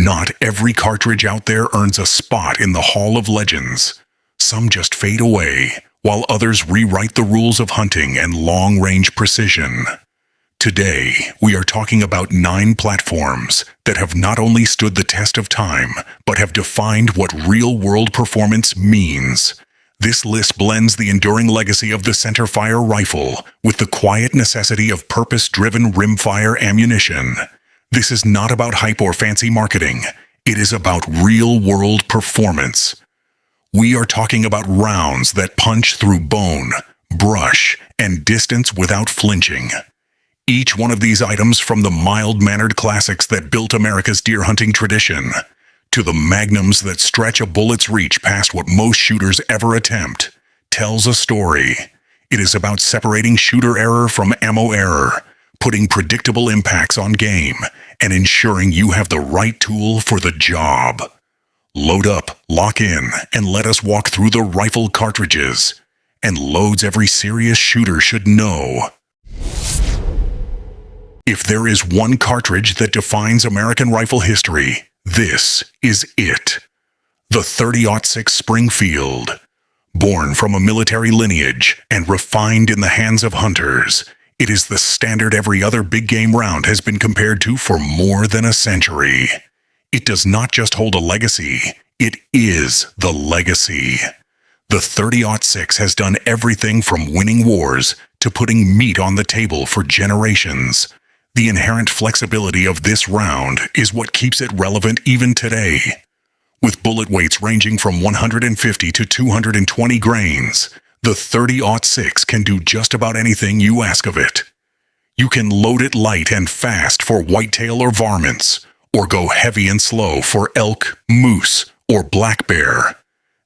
Not every cartridge out there earns a spot in the Hall of Legends. Some just fade away, while others rewrite the rules of hunting and long-range precision. Today, we are talking about 9 platforms that have not only stood the test of time, but have defined what real-world performance means. This list blends the enduring legacy of the centerfire rifle with the quiet necessity of purpose-driven rimfire ammunition. This is not about hype or fancy marketing. It is about real-world performance. We are talking about rounds that punch through bone, brush, and distance without flinching. Each one of these items, from the mild-mannered classics that built America's deer hunting tradition, to the magnums that stretch a bullet's reach past what most shooters ever attempt, tells a story. It is about separating shooter error from ammo error, putting predictable impacts on game, and ensuring you have the right tool for the job. Load up, lock in, and let us walk through the rifle cartridges and loads every serious shooter should know. If there is one cartridge that defines American rifle history, this is it. The .30-06 Springfield. Born from a military lineage and refined in the hands of hunters, it is the standard every other big game round has been compared to for more than a century. It does not just hold a legacy, it is the legacy. The .30-06 has done everything from winning wars to putting meat on the table for generations. The inherent flexibility of this round is what keeps it relevant even today. With bullet weights ranging from 150 to 220 grains, the .30-06 can do just about anything you ask of it. You can load it light and fast for whitetail or varmints, or go heavy and slow for elk, moose, or black bear.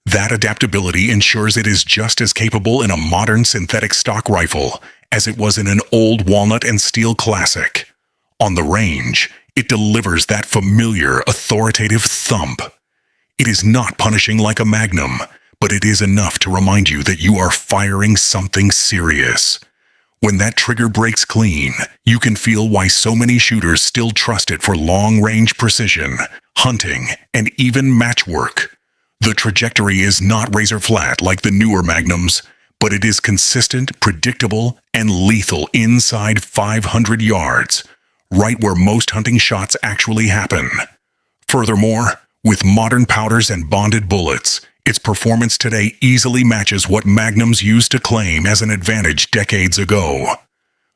That adaptability ensures it is just as capable in a modern synthetic stock rifle as it was in an old walnut and steel classic. On the range, it delivers that familiar, authoritative thump. It is not punishing like a Magnum, but it is enough to remind you that you are firing something serious. When that trigger breaks clean, you can feel why so many shooters still trust it for long-range precision, hunting, and even match work. The trajectory is not razor-flat like the newer Magnums, but it is consistent, predictable, and lethal inside 500 yards, right where most hunting shots actually happen. Furthermore, with modern powders and bonded bullets, its performance today easily matches what Magnums used to claim as an advantage decades ago.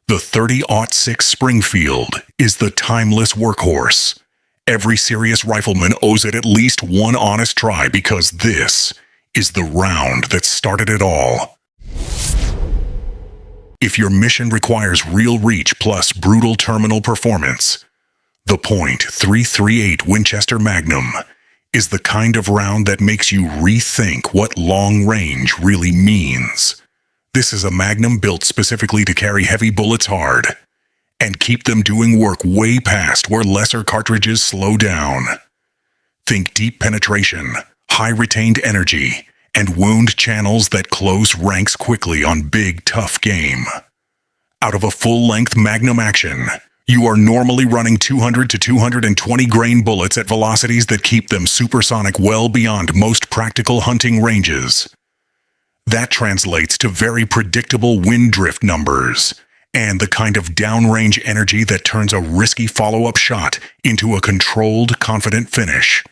The .30-06 Springfield is the timeless workhorse. Every serious rifleman owes it at least one honest try because this is the round that started it all. If your mission requires real reach plus brutal terminal performance, the .338 Winchester Magnum is the kind of round that makes you rethink what long range really means. This is a Magnum built specifically to carry heavy bullets hard and keep them doing work way past where lesser cartridges slow down. Think deep penetration, high retained energy, and wound channels that close ranks quickly on big, tough game. Out of a full-length Magnum action, you are normally running 200 to 220 grain bullets at velocities that keep them supersonic well beyond most practical hunting ranges. That translates to very predictable wind drift numbers, and the kind of downrange energy that turns a risky follow-up shot into a controlled, confident finish.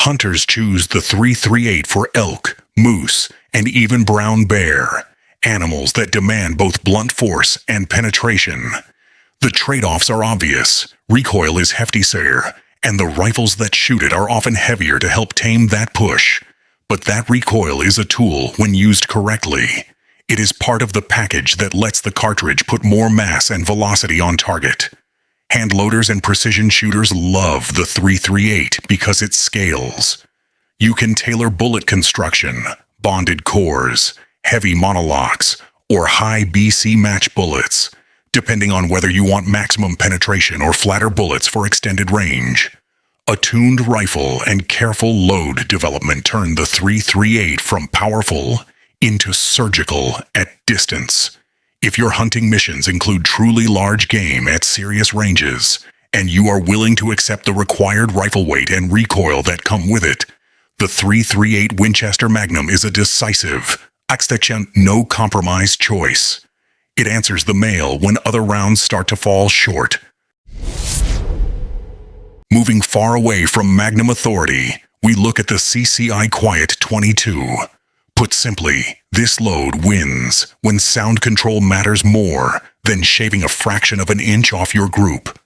Hunters choose the .338 for elk, moose, and even brown bear, animals that demand both blunt force and penetration. The trade-offs are obvious. Recoil is hefty, sir, and the rifles that shoot it are often heavier to help tame that push. But that recoil is a tool when used correctly. It is part of the package that lets the cartridge put more mass and velocity on target. Handloaders and precision shooters love the .338 because it scales. You can tailor bullet construction, bonded cores, heavy monolocks, or high BC match bullets, depending on whether you want maximum penetration or flatter bullets for extended range. A tuned rifle and careful load development turn the .338 from powerful into surgical at distance. If your hunting missions include truly large game at serious ranges, and you are willing to accept the required rifle weight and recoil that come with it, the .338 Winchester Magnum is a decisive, no-compromise choice. It answers the mail when other rounds start to fall short. Moving far away from Magnum authority, we look at the CCI Quiet 22. Put simply, this load wins when sound control matters more than shaving a fraction of an inch off your group.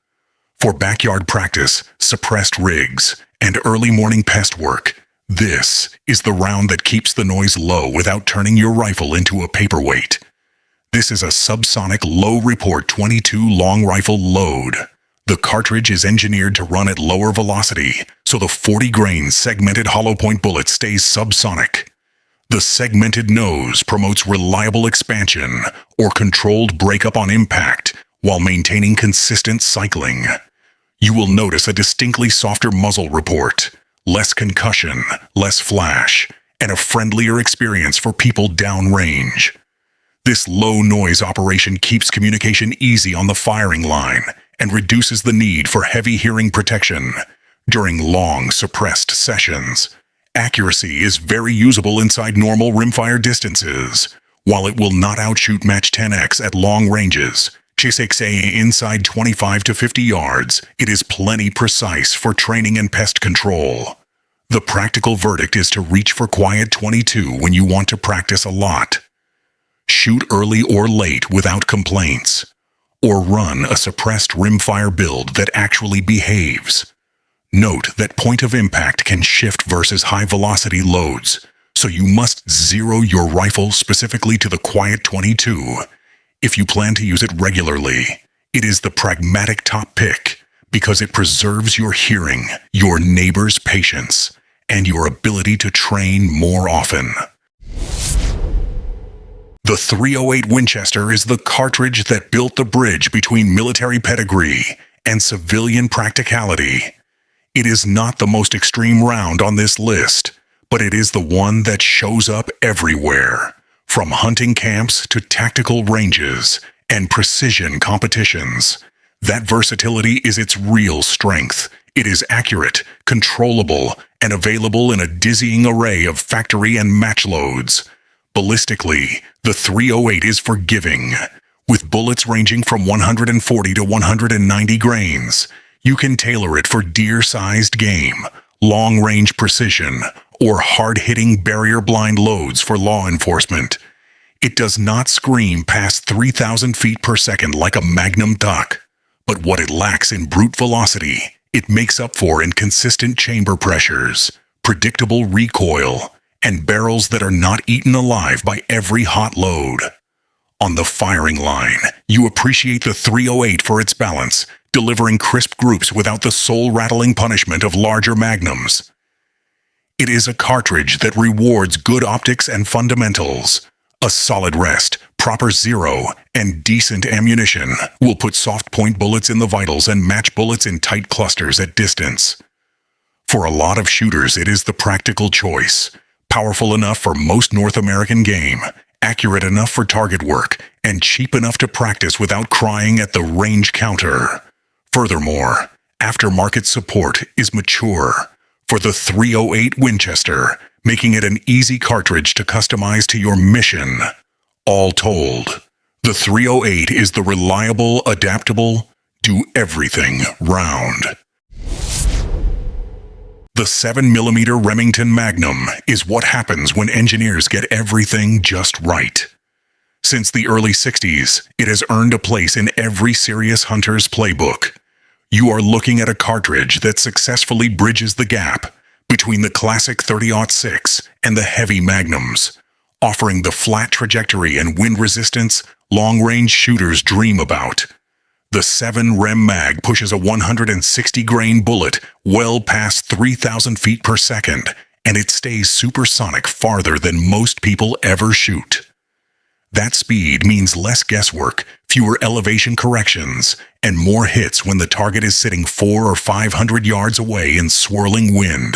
For backyard practice, suppressed rigs, and early morning pest work, this is the round that keeps the noise low without turning your rifle into a paperweight. This is a subsonic low-report 22 long rifle load. The cartridge is engineered to run at lower velocity, so the 40-grain segmented hollow point bullet stays subsonic. The segmented nose promotes reliable expansion or controlled breakup on impact while maintaining consistent cycling. You will notice a distinctly softer muzzle report, less concussion, less flash, and a friendlier experience for people downrange. This low-noise operation keeps communication easy on the firing line and reduces the need for heavy hearing protection during long, suppressed sessions. Accuracy is very usable inside normal rimfire distances. While it will not outshoot Eley Ten-X at long ranges, CCI inside 25 to 50 yards, it is plenty precise for training and pest control. The practical verdict is to reach for Quiet 22 when you want to practice a lot. Shoot early or late without complaints, or run a suppressed rimfire build that actually behaves. Note that point of impact can shift versus high-velocity loads, so you must zero your rifle specifically to the Quiet 22. If you plan to use it regularly, it is the pragmatic top pick because it preserves your hearing, your neighbor's patience, and your ability to train more often. The .308 Winchester is the cartridge that built the bridge between military pedigree and civilian practicality. It is not the most extreme round on this list, but it is the one that shows up everywhere, from hunting camps to tactical ranges and precision competitions. That versatility is its real strength. It is accurate, controllable, and available in a dizzying array of factory and match loads. Ballistically, the .308 is forgiving. With bullets ranging from 140 to 190 grains, you can tailor it for deer-sized game, long-range precision, or hard-hitting barrier-blind loads for law enforcement. It does not scream past 3,000 feet per second like a Magnum duck, but what it lacks in brute velocity, it makes up for in consistent chamber pressures, predictable recoil, and barrels that are not eaten alive by every hot load. On the firing line, you appreciate the .308 for its balance, delivering crisp groups without the soul-rattling punishment of larger magnums. It is a cartridge that rewards good optics and fundamentals. A solid rest, proper zero, and decent ammunition will put soft point bullets in the vitals and match bullets in tight clusters at distance. For a lot of shooters, it is the practical choice. Powerful enough for most North American game, accurate enough for target work, and cheap enough to practice without crying at the range counter. Furthermore, aftermarket support is mature for the .308 Winchester, making it an easy cartridge to customize to your mission. All told, the .308 is the reliable, adaptable, do-everything round. The 7mm Remington Magnum is what happens when engineers get everything just right. Since the early 60s, it has earned a place in every serious hunter's playbook. You are looking at a cartridge that successfully bridges the gap between the classic .30-06 and the heavy Magnums, offering the flat trajectory and wind resistance long-range shooters dream about. The 7 Rem Mag pushes a 160-grain bullet well past 3,000 feet per second, and it stays supersonic farther than most people ever shoot. That speed means less guesswork, fewer elevation corrections, and more hits when the target is sitting 400 or 500 yards away in swirling wind.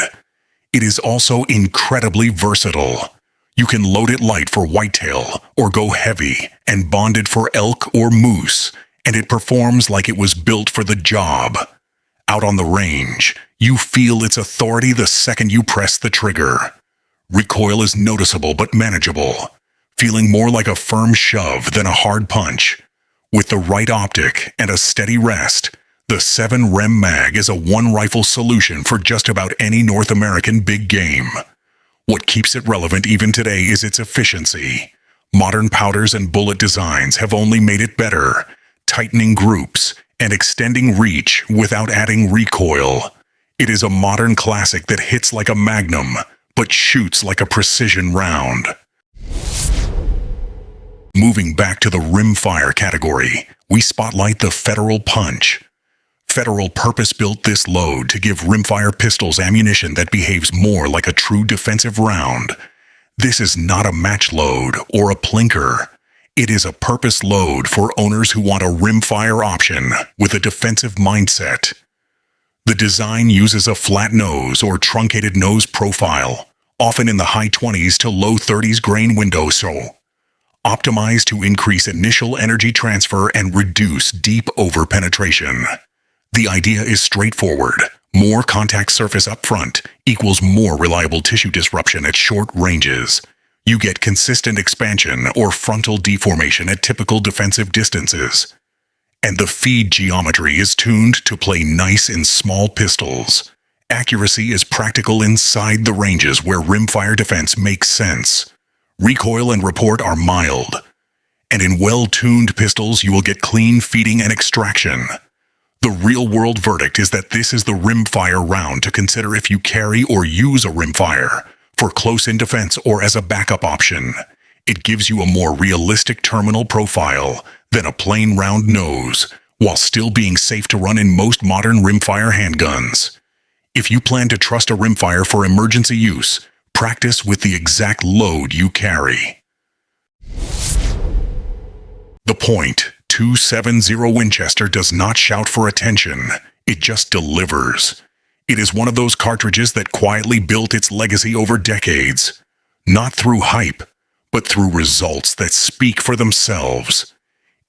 It is also incredibly versatile. You can load it light for whitetail, or go heavy and bond it for elk or moose, and it performs like it was built for the job. Out on the range, you feel its authority the second you press the trigger. Recoil is noticeable but manageable, feeling more like a firm shove than a hard punch. With the right optic and a steady rest, the 7 Rem Mag is a one-rifle solution for just about any North American big game. What keeps it relevant even today is its efficiency. Modern powders and bullet designs have only made it better, tightening groups and extending reach without adding recoil. It is a modern classic that hits like a Magnum, but shoots like a precision round. Moving back to the Rimfire category, we spotlight the Federal Punch. Federal purpose-built this load to give rimfire pistols ammunition that behaves more like a true defensive round. This is not a match load or a plinker. It is a purpose load for owners who want a rimfire option with a defensive mindset. The design uses a flat nose or truncated nose profile, often in the high 20s to low 30s grain window optimized to increase initial energy transfer and reduce deep over-penetration. The idea is straightforward. More contact surface up front equals more reliable tissue disruption at short ranges. You get consistent expansion or frontal deformation at typical defensive distances. And the feed geometry is tuned to play nice in small pistols. Accuracy is practical inside the ranges where rimfire defense makes sense. Recoil and report are mild. And in well-tuned pistols, you will get clean feeding and extraction. The real-world verdict is that this is the rimfire round to consider if you carry or use a rimfire, for close-in defense or as a backup option. It gives you a more realistic terminal profile than a plain round nose, while still being safe to run in most modern rimfire handguns. If you plan to trust a rimfire for emergency use, practice with the exact load you carry. The .270 Winchester does not shout for attention, it just delivers. It is one of those cartridges that quietly built its legacy over decades, not through hype, but through results that speak for themselves.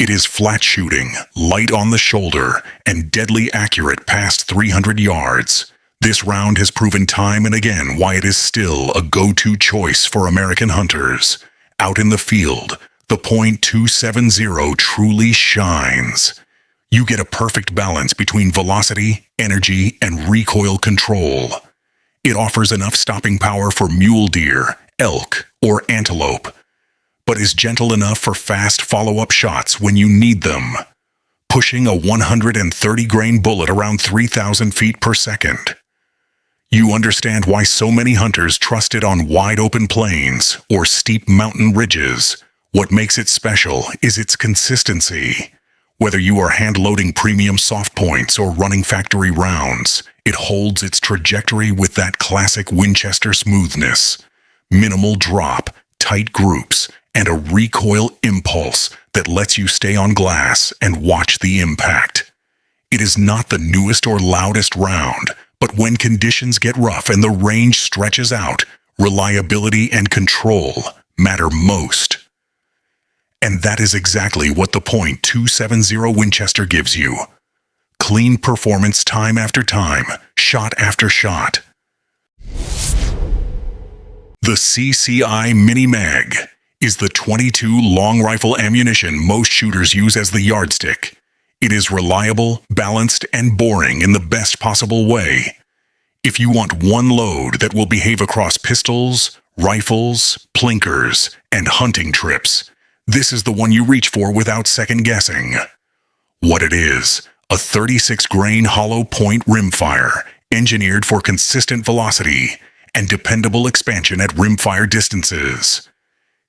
It is flat shooting, light on the shoulder, and deadly accurate past 300 yards. This round has proven time and again why it is still a go-to choice for American hunters. Out in the field, the .270 truly shines. You get a perfect balance between velocity, energy, and recoil control. It offers enough stopping power for mule deer, elk, or antelope, but is gentle enough for fast follow-up shots when you need them, pushing a 130-grain bullet around 3,000 feet per second. You understand why so many hunters trust it on wide-open plains or steep mountain ridges. What makes it special is its consistency. Whether you are hand-loading premium soft points or running factory rounds, it holds its trajectory with that classic Winchester smoothness. Minimal drop, tight groups, and a recoil impulse that lets you stay on glass and watch the impact. It is not the newest or loudest round, but when conditions get rough and the range stretches out, reliability and control matter most. And that is exactly what the .270 Winchester gives you. Clean performance time after time, shot after shot. The CCI Mini Mag is the .22 long rifle ammunition most shooters use as the yardstick. It is reliable, balanced, and boring in the best possible way. If you want one load that will behave across pistols, rifles, plinkers, and hunting trips, this is the one you reach for without second-guessing. What it is: a 36-grain hollow point rimfire, engineered for consistent velocity and dependable expansion at rimfire distances.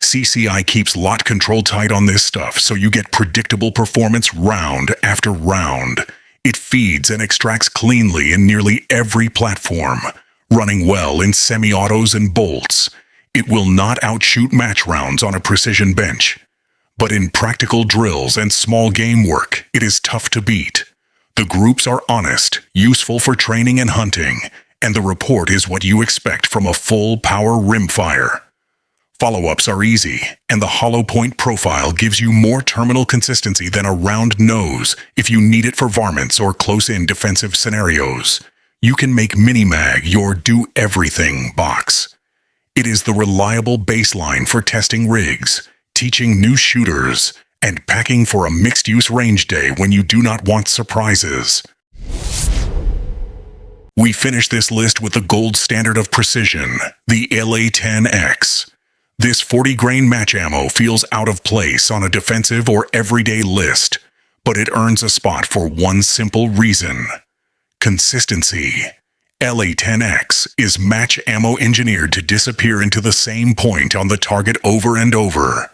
CCI keeps lot control tight on this stuff, so you get predictable performance round after round. It feeds and extracts cleanly in nearly every platform, running well in semi-autos and bolts. It will not outshoot match rounds on a precision bench. But in practical drills and small game work, it is tough to beat. The groups are honest, useful for training and hunting, and the report is what you expect from a full-power rimfire. Follow-ups are easy, and the hollow point profile gives you more terminal consistency than a round nose if you need it for varmints or close-in defensive scenarios. You can make Mini-Mag your do-everything box. It is the reliable baseline for testing rigs, teaching new shooters, and packing for a mixed-use range day when you do not want surprises. We finish this list with the gold standard of precision, the Eley Ten-X. This 40-grain match ammo feels out of place on a defensive or everyday list, but it earns a spot for one simple reason: consistency. Eley Ten-X is match ammo engineered to disappear into the same point on the target over and over.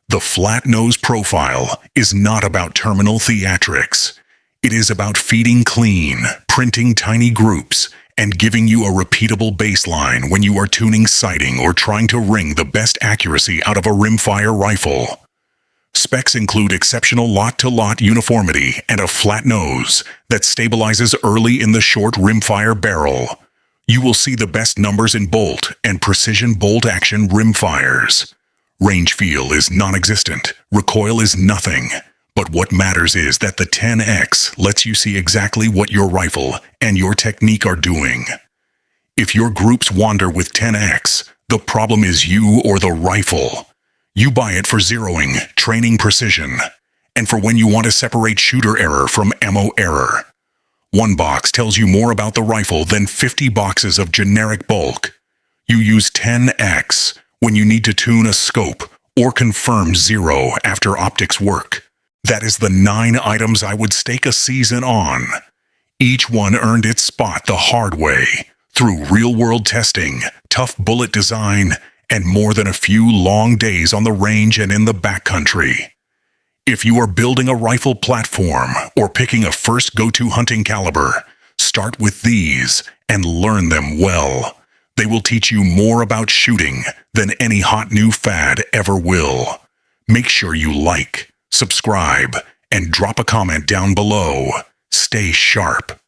The flat nose profile is not about terminal theatrics. It is about feeding clean, printing tiny groups, and giving you a repeatable baseline when you are tuning sighting or trying to wring the best accuracy out of a rimfire rifle. Specs include exceptional lot-to-lot uniformity and a flat nose that stabilizes early in the short rimfire barrel. You will see the best numbers in bolt and precision bolt-action rimfires. Range feel is non-existent, recoil is nothing. But what matters is that the 10X lets you see exactly what your rifle and your technique are doing. If your groups wander with 10X, the problem is you or the rifle. You buy it for zeroing, training precision, and for when you want to separate shooter error from ammo error. One box tells you more about the rifle than 50 boxes of generic bulk. You use 10X when you need to tune a scope or confirm zero after optics work. That is the 9 items I would stake a season on. Each one earned its spot the hard way, through real-world testing, tough bullet design, and more than a few long days on the range and in the backcountry. If you are building a rifle platform or picking a first go-to hunting caliber, start with these and learn them well. They will teach you more about shooting than any hot new fad ever will. Make sure you like, subscribe, and drop a comment down below. Stay sharp.